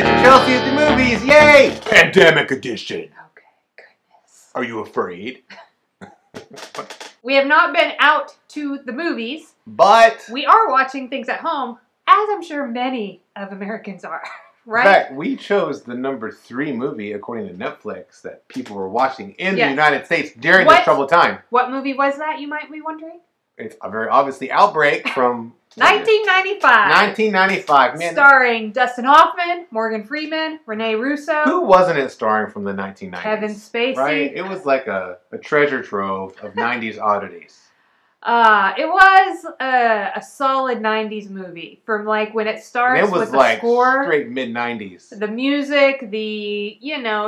It's Rachelsey at the movies, yay! Pandemic edition. Okay, goodness. Are you afraid? We have not been out to the movies, but we are watching things at home, as I'm sure many of Americans are, right? In fact, we chose the number 3 movie, according to Netflix, that people were watching in the United States during this troubled time. What movie was that, you might be wondering? It's very obviously Outbreak from 1995. 1995. Man, starring Dustin Hoffman, Morgan Freeman, Rene Russo. Who wasn't it starring from the 1990s? Kevin Spacey. Right? It was like a treasure trove of 90s oddities. It was a solid 90s movie. From like when it starts and it was with the like score. Straight mid-90s. The music,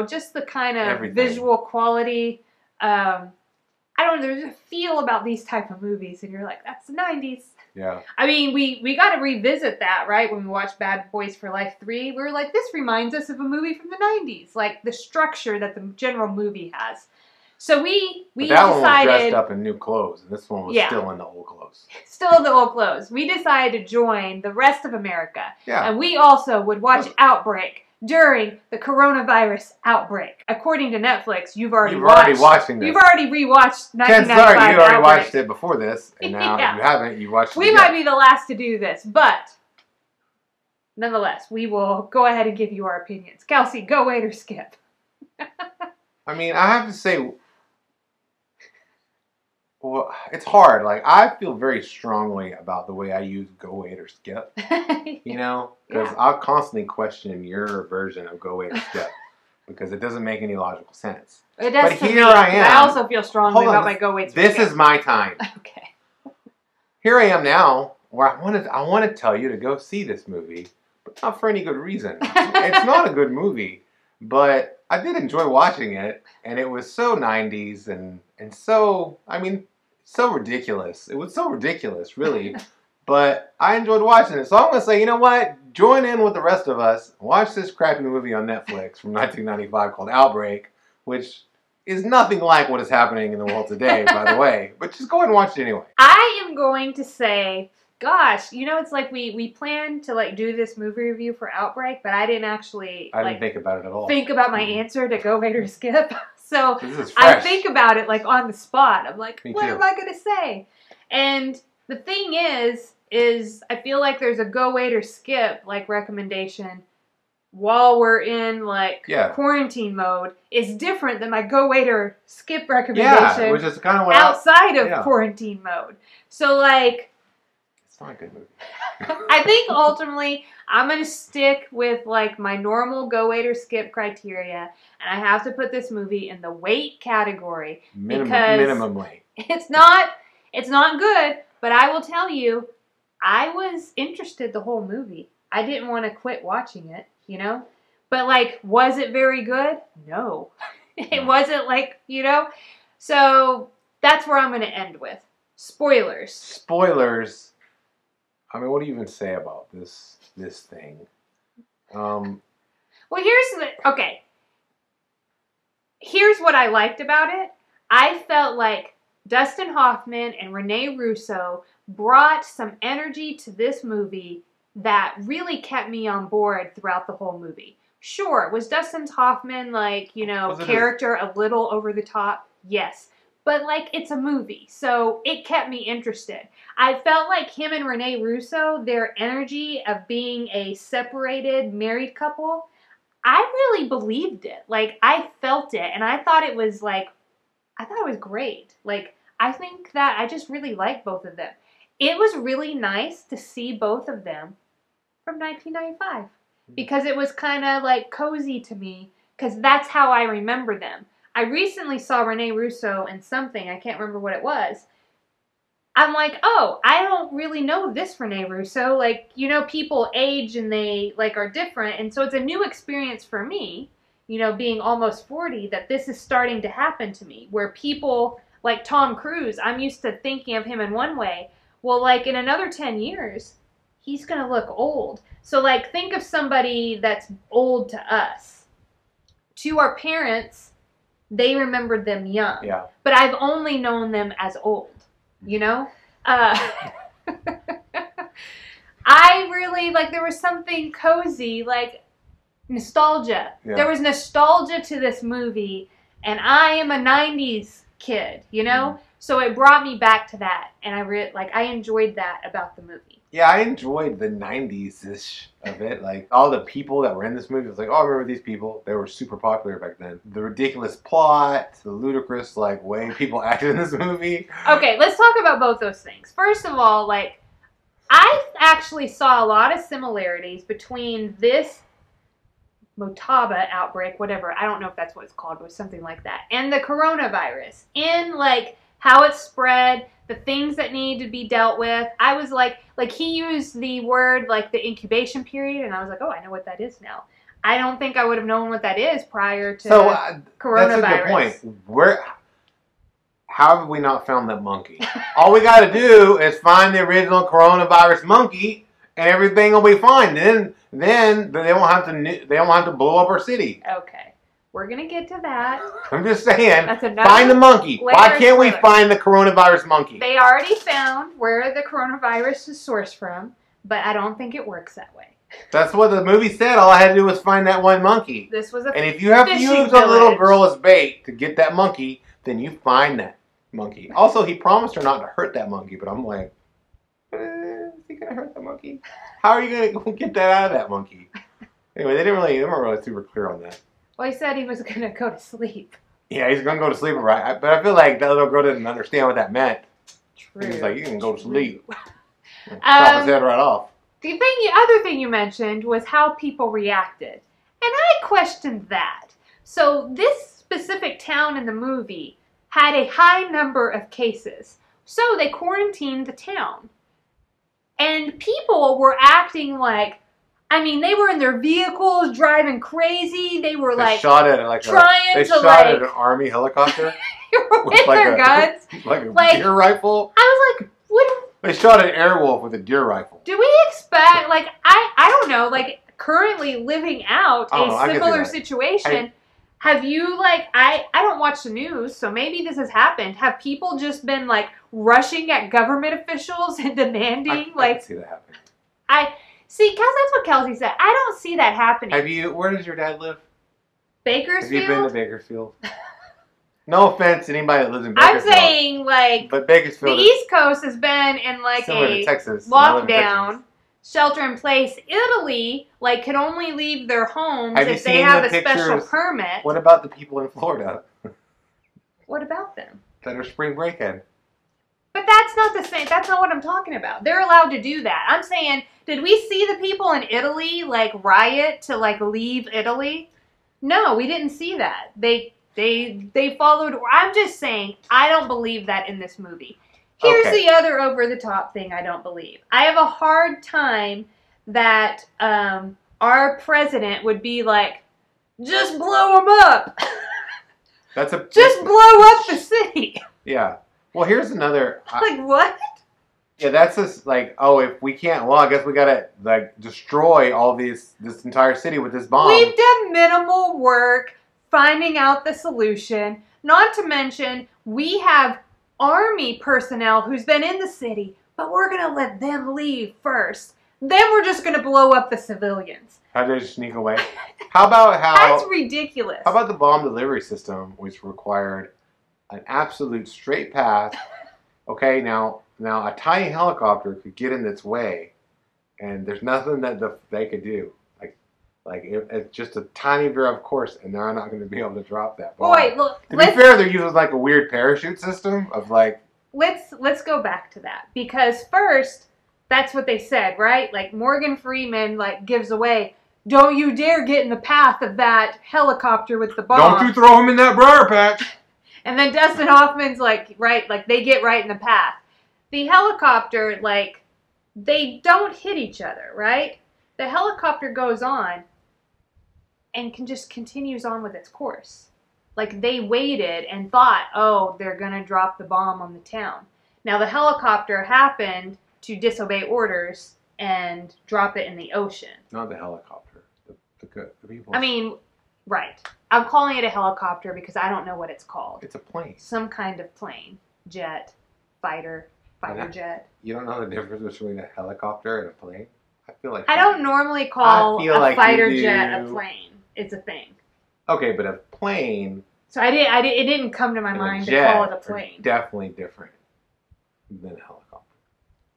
just the kind of visual quality. I don't know, there's a feel about these type of movies, and you're like, that's the 90s. Yeah. I mean, we got to revisit that, right? When we watched Bad Boys for Life 3, we were like, this reminds us of a movie from the 90s. Like, the structure that the general movie has. So we decided... That one was dressed up in new clothes, and this one was still in the old clothes. Still in the old clothes. We decided to join the rest of America. Yeah. And we also would watch Outbreak during the coronavirus outbreak. According to Netflix, you've already watching this. You've already rewatched 1995 Chances are you already Outbreak. watched it before this, and now if you haven't, you watched it We might be the last to do this, but nonetheless, we will go ahead and give you our opinions. Kelsey, go wait or skip. I mean, I have to say, well, it's hard. Like, I feel very strongly about the way I use go wait or skip. You know? Because I'll constantly question your version of go wait or skip. Because it doesn't make any logical sense. It does. But here I am. I also feel strongly about my go wait or skip. This is my time. Okay. Here I am now, where I want to tell you to go see this movie, but not for any good reason. It's not a good movie, but I did enjoy watching it, and it was so 90s and so, I mean, so ridiculous. It was so ridiculous, really. But I enjoyed watching it. So I'm going to say, you know what? Join in with the rest of us. Watch this crappy movie on Netflix from 1995 called Outbreak, which is nothing like what is happening in the world today, by the way. But just go ahead and watch it anyway. I am going to say, gosh, you know, it's like we planned to like do this movie review for Outbreak, but I didn't actually I didn't think about it at all. Think about my answer to go wait or skip. So I think about it like on the spot. I'm like, what am I going to say? And the thing is I feel like there's a go wait or skip like recommendation while we're in like quarantine mode is different than my go wait or skip recommendation which is kind of what outside of quarantine mode. So like, it's not a good movie. I think ultimately I'm going to stick with like my normal go wait or skip criteria, and I have to put this movie in the wait category because minimally. It's not good, but I will tell you I was interested the whole movie. I didn't want to quit watching it, you know? But like, was it very good? No. It wasn't like, you know? So that's where I'm going to end with. Spoilers. Spoilers. I mean, what do you even say about this thing? Well, here's what I liked about it. I felt like Dustin Hoffman and Rene Russo brought some energy to this movie that really kept me on board throughout the whole movie. Sure, was Dustin Hoffman, like, you know, character a little over the top? Yes. But, like, it's a movie, so it kept me interested. I felt like him and Rene Russo, their energy of being a separated married couple, I really believed it. Like, I felt it, and I thought it was, like, great. Like, I think that I just really liked both of them. It was really nice to see both of them from 1995 because it was kind of, like, cozy to me because that's how I remember them. I recently saw Rene Russo in something, I can't remember what it was. I'm like, oh, I don't really know this Rene Russo. Like, you know, people age and they, like, are different. And so it's a new experience for me, you know, being almost 40, that this is starting to happen to me. Where people, like Tom Cruise, I'm used to thinking of him in one way. Well, like, in another 10 years, he's going to look old. So, like, think of somebody that's old to us. To our parents, they remembered them young. Yeah. But I've only known them as old, you know? I really, like, there was something cozy, like, Nostalgia. Yeah. There was nostalgia to this movie, and I am a 90s kid, you know? So it brought me back to that, and I enjoyed that about the movie. Yeah, I enjoyed the 90s-ish of it. Like, all the people that were in this movie, I was like, oh, I remember these people. They were super popular back then. The ridiculous plot, the ludicrous, like, way people acted in this movie. Okay, let's talk about both those things. First of all, like, I actually saw a lot of similarities between this Motaba outbreak, whatever, I don't know if that's what it's called, but it was something like that, and the coronavirus, in, like, how it spread, the things that need to be dealt with. I was like he used the word, like, the incubation period, and I was like, oh, I know what that is now. I don't think I would have known what that is prior to coronavirus. That's a good point. How have we not found that monkey? All we got to do is find the original coronavirus monkey, and everything will be fine. Then they won't have to blow up our city. Okay, we're gonna get to that. I'm just saying. That's another find the monkey. Why can't we find the coronavirus monkey? They already found where the coronavirus is sourced from, but I don't think it works that way. That's what the movie said. All I had to do was find that one monkey. This was a and if you have to use a little girl as bait to get that monkey, then you find that monkey. Also, he promised her not to hurt that monkey, but I'm like, is he gonna hurt the monkey? How are you gonna get that out of that monkey? Anyway, they weren't really super clear on that. Well, he said he was gonna go to sleep. Yeah, he's gonna go to sleep, right? But I feel like that little girl didn't understand what that meant. True. He was like, "You can go to sleep." Chop his head right off. The other thing you mentioned was how people reacted, and I questioned that. So this specific town in the movie had a high number of cases, so they quarantined the town, and people were acting like. I mean, they were in their vehicles, driving crazy. They were trying to shot at an army helicopter with their guns, like a deer rifle. I was like, what? They shot an airwolf with a deer rifle. Do we expect, like, I don't know, like, currently living out a similar situation? Have you, like, I don't watch the news, so maybe this has happened. Have people just been, like, rushing at government officials and demanding, I can see that happening. See, because that's what Kelsey said. I don't see that happening. Where does your dad live? Bakersfield? Have you been to Bakersfield? No offense to anybody that lives in Bakersfield. I'm saying, like, but Bakersfield the East Coast has been in, like, a Texas. lockdown, shelter in place. Italy, like, can only leave their homes if they have a special permit. What about the people in Florida? What about them? That are spring break-in. But that's not the same. That's not what I'm talking about. They're allowed to do that. I'm saying, did we see the people in Italy, like, riot to, like, leave Italy? No, we didn't see that. They followed. I'm just saying, I don't believe that in this movie. Here's the other over-the-top thing I don't believe. I have a hard time that our president would be like, just blow them up. Just blow up the city. Yeah. Well, here's another. Like, what? Yeah, that's just like, oh, if we can't, well, I guess we gotta, like, destroy all this entire city with this bomb. We've done minimal work finding out the solution. Not to mention, we have army personnel who's been in the city, but we're gonna let them leave first. Then we're just gonna blow up the civilians. How do they sneak away? That's ridiculous. How about the bomb delivery system, which required an absolute straight path? Okay, now a tiny helicopter could get in its way, and there's nothing that they could do. Like it's just a tiny veer off course, and they're not going to be able to drop that bomb. Wait, look. To be fair, they're using like a weird parachute system of like. Let's go back to that, because first, that's what they said, right? Like, Morgan Freeman, like, gives away, don't you dare get in the path of that helicopter with the bomb. Don't you throw him in that briar patch. And then Dustin Hoffman's like, right, like, they get right in the path. The helicopter, like, they don't hit each other, right? The helicopter goes on and continues on with its course. Like, they waited and thought, oh, they're going to drop the bomb on the town. Now, the helicopter happened to disobey orders and drop it in the ocean. Not the helicopter. The people. I mean, right. I'm calling it a helicopter because I don't know what it's called. It's a plane. Some kind of plane. Jet. Fighter jet. You don't know the difference between a helicopter and a plane? I feel like I don't normally call feel a like fighter you jet a do. plane. It's a thing. Okay, but a plane So it didn't come to my and mind a to jet call it a are plane. definitely different than a helicopter.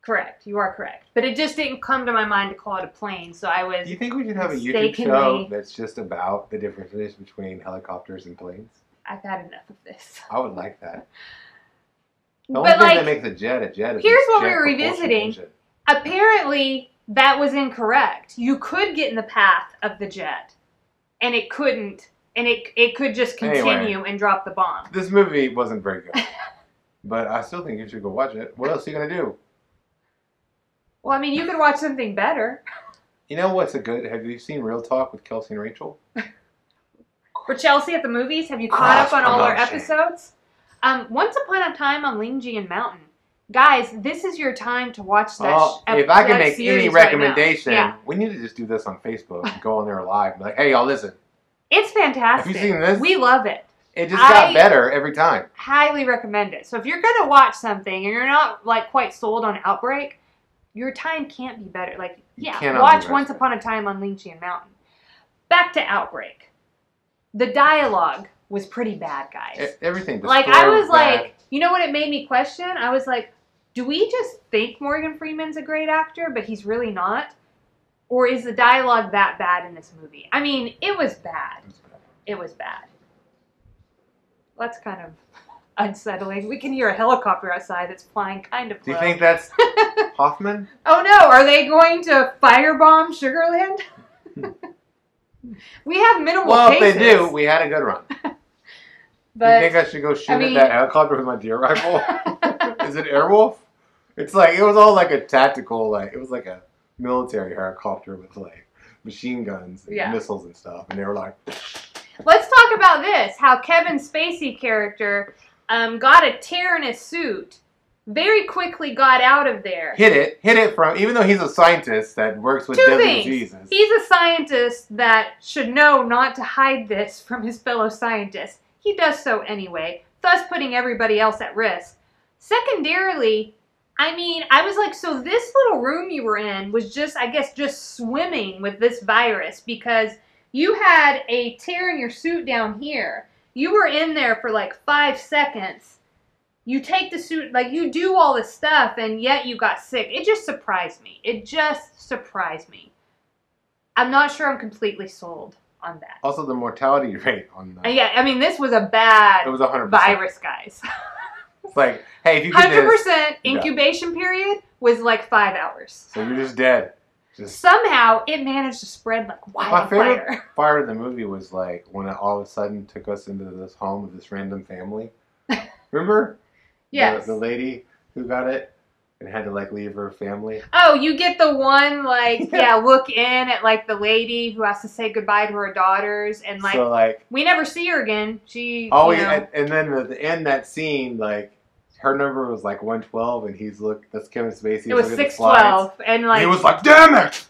Correct. You are correct. But it just didn't come to my mind to call it a plane. So I was. Do you think we should have a YouTube mistakenly- show that's just about the differences between helicopters and planes? I've had enough of this. I would like that. The only But thing that like, makes a jet is here's this what we jet were propulsion revisiting. engine. Apparently, that was incorrect. You could get in the path of the jet, and it couldn't, and it could just continue and drop the bomb. This movie wasn't very good, but I still think you should go watch it. What else are you gonna do? Well, I mean, you could watch something better. You know what's a good? Have you seen Real Talk with Kelsey and Rachel? Rachelsey at the movies. Have you caught up on all our Cross-promotion. episodes? Once Upon a Time on Lingjian Mountain. Guys, this is your time to watch that. If I can that make series any right recommendation, now. Yeah. we need to just do this on Facebook and go on there live and be like, hey, y'all, listen. It's fantastic. Have you seen this? We love it. It just got better every time. Highly recommend it. So if you're gonna watch something and you're not like quite sold on Outbreak, your time can't be better. Like, yeah, cannot watch be Once better. Upon a Time on Lingjian Mountain. Back to Outbreak. The dialogue was pretty bad, guys. Everything. The Like, story I was bad. like, you know what it made me question? I was like, do we just think Morgan Freeman's a great actor, but he's really not? Or is the dialogue that bad in this movie? I mean, it was bad. It was bad. That's kind of unsettling. We can hear a helicopter outside that's flying kind of Do low. you think that's Hoffman? Oh no, are they going to firebomb Sugarland? We have minimal Well, cases. if they do, we had a good run. But you think I should go shoot I mean- at that helicopter with my deer rifle? Is it Airwolf? It's like, it was all like a tactical, like, it was like a military helicopter with like machine guns and Yeah. missiles and stuff. And they were like, let's talk about this, how Kevin Spacey character got a tear in his suit, very quickly got out of there. hit it from, even though he's a scientist that works with Two deadly things. diseases. He's a scientist that should know not to hide this from his fellow scientists. He does so anyway, thus putting everybody else at risk. Secondarily, I mean, I was like, so this little room you were in was just, I guess, just swimming with this virus because you had a tear in your suit down here. You were in there for like 5 seconds. You take the suit, like you do all this stuff and yet you got sick. It just surprised me. It just surprised me. I'm not sure I'm completely sold on that. Also, the mortality rate on the... Yeah, I mean, this was a bad It was 100%. virus, guys. It's like, hey, if you get this, 100% incubation period was like 5 hours. so you're just dead. Just Somehow, it managed to spread like My favorite wildfire. part of the movie was like when it all of a sudden took us into this home of this random family. Remember? Yes. The lady who got it and had to like leave her family. Oh, you get the one, like, yeah, look in at, like, the lady who has to say goodbye to her daughters, and, like, So like, we never see her again. She, oh you know, yeah, and then at the end that scene, like her number was like 112, and that's Kevin Spacey. it was looking at the slides. 612, and, And like, he was like, damn it!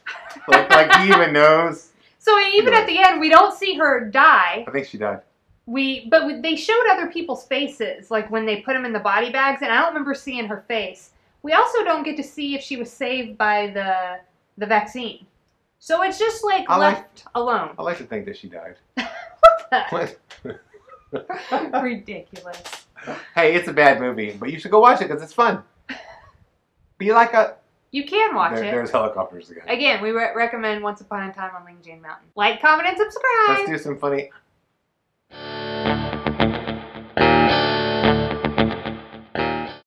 like he even knows. so even at the end, we don't see her die. I think she died. But they showed other people's faces, like when they put them in the body bags, and I don't remember seeing her face. We also don't get to see if she was saved by the vaccine. So it's just like left alone. I like to think that she died. What the? Ridiculous. Hey, it's a bad movie, but you should go watch it because it's fun. Be like a... You can watch it. There's helicopters again. Again, we recommend Once Upon a Time on Lingjian Mountain. Like, comment, and subscribe. Let's do some funny...